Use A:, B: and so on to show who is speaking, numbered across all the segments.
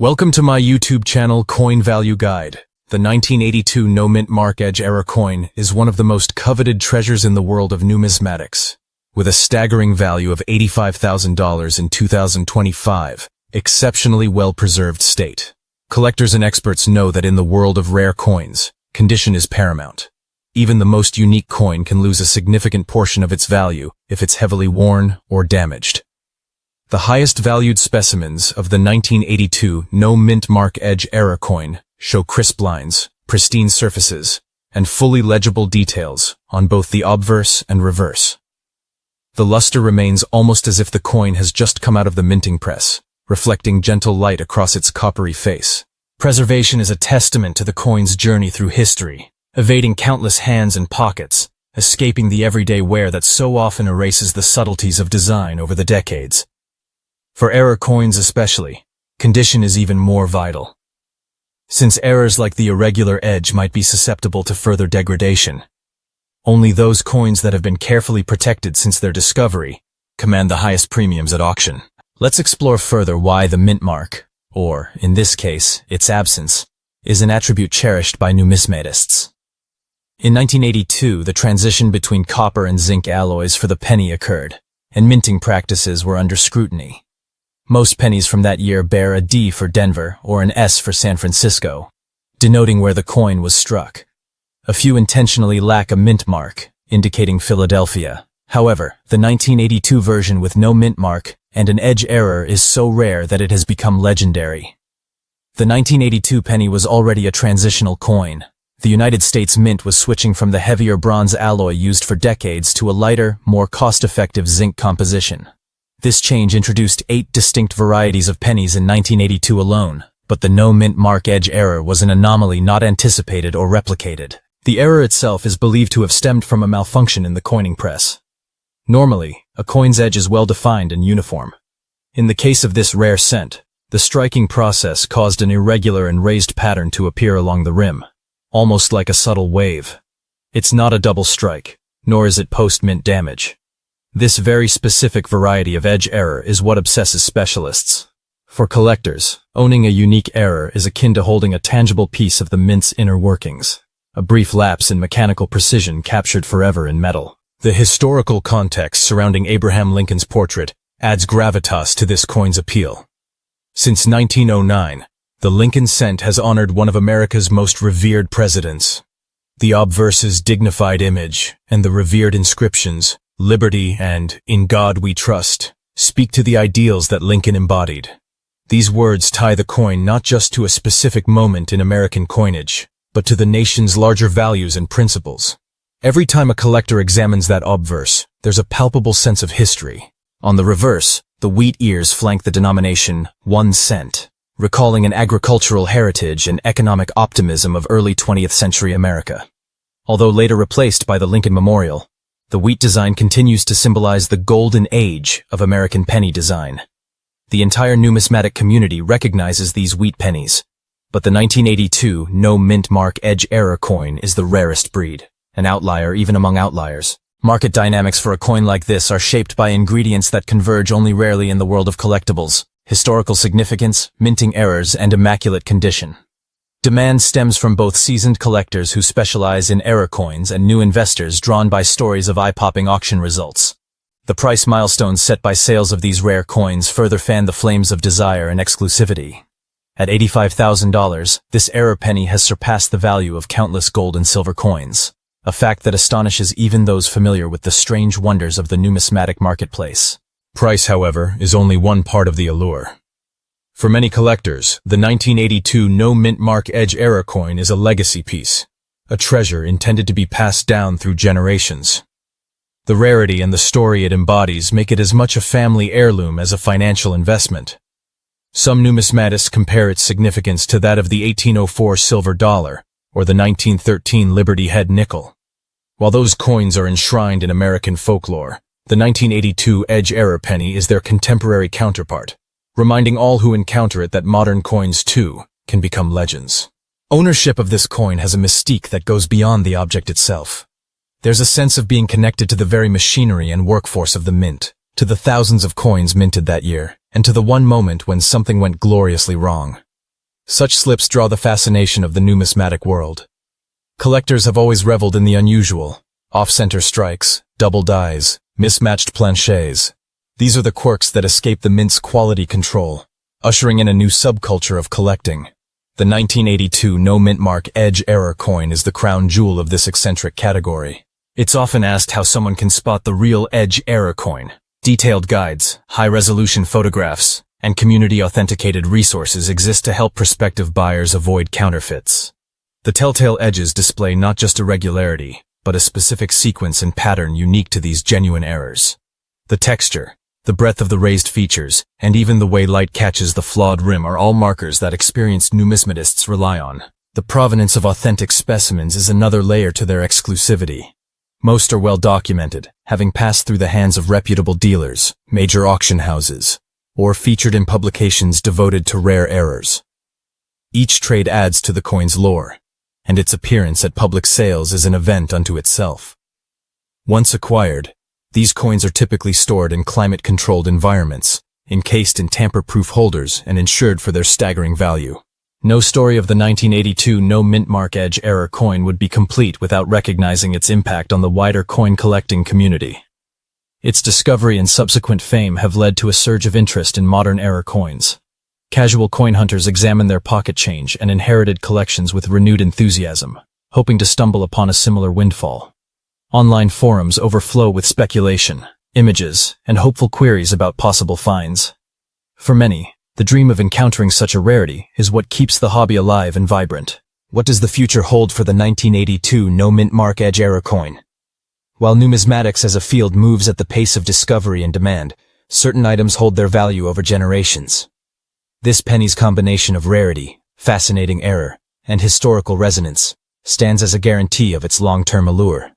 A: Welcome to my YouTube channel Coin Value Guide. The 1982 No Mint Mark Edge Era coin is one of the most coveted treasures in the world of numismatics. With a staggering value of $85,000 in 2025, exceptionally well-preserved state. Collectors and experts know that in the world of rare coins, condition is paramount. Even the most unique coin can lose a significant portion of its value if it's heavily worn or damaged. The highest valued specimens of the 1982 No Mint Mark Edge Era coin show crisp lines, pristine surfaces, and fully legible details on both the obverse and reverse. The luster remains almost as if the coin has just come out of the minting press, reflecting gentle light across its coppery face. Preservation is a testament to the coin's journey through history, evading countless hands and pockets, escaping the everyday wear that so often erases the subtleties of design over the decades. For era coins especially, condition is even more vital. Since errors like the irregular edge might be susceptible to further degradation, only those coins that have been carefully protected since their discovery command the highest premiums at auction. Let's explore further why the mint mark, or, in this case, its absence, is an attribute cherished by numismatists. In 1982, the transition between copper and zinc alloys for the penny occurred, and minting practices were under scrutiny. Most pennies from that year bear a D for Denver or an S for San Francisco, denoting where the coin was struck. A few intentionally lack a mint mark, indicating Philadelphia. However, the 1982 version with no mint mark and an edge error is so rare that it has become legendary. The 1982 penny was already a transitional coin. The United States Mint was switching from the heavier bronze alloy used for decades to a lighter, more cost-effective zinc composition. This change introduced 8 distinct varieties of pennies in 1982 alone, but the no mint mark edge error was an anomaly not anticipated or replicated. The error itself is believed to have stemmed from a malfunction in the coining press. Normally, a coin's edge is well-defined and uniform. In the case of this rare cent, the striking process caused an irregular and raised pattern to appear along the rim, almost like a subtle wave. It's not a double strike, nor is it post-mint damage. This very specific variety of edge error is what obsesses specialists. For collectors, owning a unique error is akin to holding a tangible piece of the mint's inner workings, a brief lapse in mechanical precision captured forever in metal. The historical context surrounding Abraham Lincoln's portrait adds gravitas to this coin's appeal. Since 1909, the Lincoln cent has honored one of America's most revered presidents. The obverse's dignified image and the revered inscriptions, "Liberty" and "In God We Trust," speak to the ideals that Lincoln embodied. These words tie the coin not just to a specific moment in American coinage, but to the nation's larger values and principles. Every time a collector examines that obverse, there's a palpable sense of history. On the reverse, the wheat ears flank the denomination 1 cent, recalling an agricultural heritage and economic optimism of early 20th century America. Although later replaced by the Lincoln Memorial, the wheat design continues to symbolize the golden age of American penny design. The entire numismatic community recognizes these wheat pennies, but the 1982 No Mint Mark Edge Era coin is the rarest breed, an outlier even among outliers. Market dynamics for a coin like this are shaped by ingredients that converge only rarely in the world of collectibles: historical significance, minting errors, and immaculate condition. Demand stems from both seasoned collectors who specialize in error coins and new investors drawn by stories of eye-popping auction results. The price milestones set by sales of these rare coins further fan the flames of desire and exclusivity. At $85,000, this error penny has surpassed the value of countless gold and silver coins, a fact that astonishes even those familiar with the strange wonders of the numismatic marketplace. Price, however, is only one part of the allure. For many collectors, the 1982 No Mint Mark Edge Era coin is a legacy piece, a treasure intended to be passed down through generations. The rarity and the story it embodies make it as much a family heirloom as a financial investment. Some numismatists compare its significance to that of the 1804 silver dollar or the 1913 Liberty Head nickel. While those coins are enshrined in American folklore, the 1982 Edge Era penny is their contemporary counterpart, reminding all who encounter it that modern coins, too, can become legends. Ownership of this coin has a mystique that goes beyond the object itself. There's a sense of being connected to the very machinery and workforce of the mint, to the thousands of coins minted that year, and to the one moment when something went gloriously wrong. Such slips draw the fascination of the numismatic world. Collectors have always reveled in the unusual. Off-center strikes, double dies, mismatched planchets. These are the quirks that escape the mint's quality control, ushering in a new subculture of collecting. The 1982 no-mint mark Edge error coin is the crown jewel of this eccentric category. It's often asked how someone can spot the real Edge error coin. Detailed guides, high-resolution photographs, and community-authenticated resources exist to help prospective buyers avoid counterfeits. The telltale edges display not just irregularity, but a specific sequence and pattern unique to these genuine errors. The texture, the breadth of the raised features, and even the way light catches the flawed rim are all markers that experienced numismatists rely on. The provenance of authentic specimens is another layer to their exclusivity. Most are well documented, having passed through the hands of reputable dealers, major auction houses, or featured in publications devoted to rare errors. Each trade adds to the coin's lore, and its appearance at public sales is an event unto itself. Once acquired, these coins are typically stored in climate-controlled environments, encased in tamper-proof holders and insured for their staggering value. No story of the 1982 no-mint mark Edge error coin would be complete without recognizing its impact on the wider coin collecting community. Its discovery and subsequent fame have led to a surge of interest in modern error coins. Casual coin hunters examine their pocket change and inherited collections with renewed enthusiasm, hoping to stumble upon a similar windfall. Online forums overflow with speculation, images, and hopeful queries about possible finds. For many, the dream of encountering such a rarity is what keeps the hobby alive and vibrant. What does the future hold for the 1982 no-mint mark Edge error coin? While numismatics as a field moves at the pace of discovery and demand, certain items hold their value over generations. This penny's combination of rarity, fascinating error, and historical resonance stands as a guarantee of its long-term allure.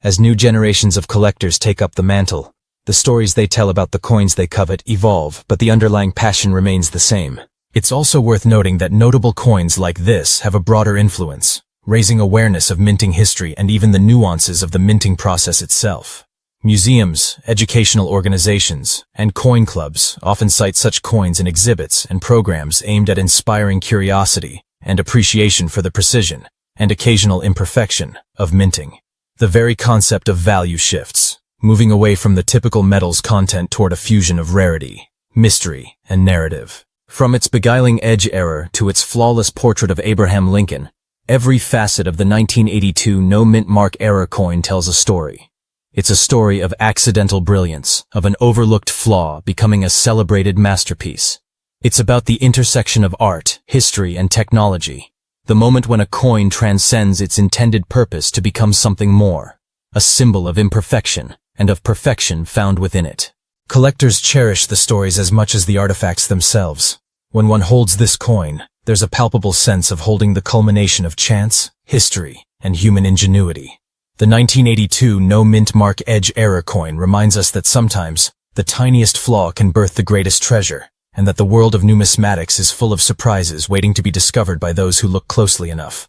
A: As new generations of collectors take up the mantle, the stories they tell about the coins they covet evolve, but the underlying passion remains the same. It's also worth noting that notable coins like this have a broader influence, raising awareness of minting history and even the nuances of the minting process itself. Museums, educational organizations, and coin clubs often cite such coins in exhibits and programs aimed at inspiring curiosity and appreciation for the precision and occasional imperfection of minting. The very concept of value shifts, moving away from the typical metal's content toward a fusion of rarity, mystery, and narrative. From its beguiling edge error to its flawless portrait of Abraham Lincoln, every facet of the 1982 no-mint mark error coin tells a story. It's a story of accidental brilliance, of an overlooked flaw becoming a celebrated masterpiece. It's about the intersection of art, history, and technology. The moment when a coin transcends its intended purpose to become something more, a symbol of imperfection and of perfection found within it. Collectors cherish the stories as much as the artifacts themselves. When one holds this coin, there's a palpable sense of holding the culmination of chance, history, and human ingenuity. The 1982 no-mint mark Edge error coin reminds us that sometimes the tiniest flaw can birth the greatest treasure, and that the world of numismatics is full of surprises waiting to be discovered by those who look closely enough.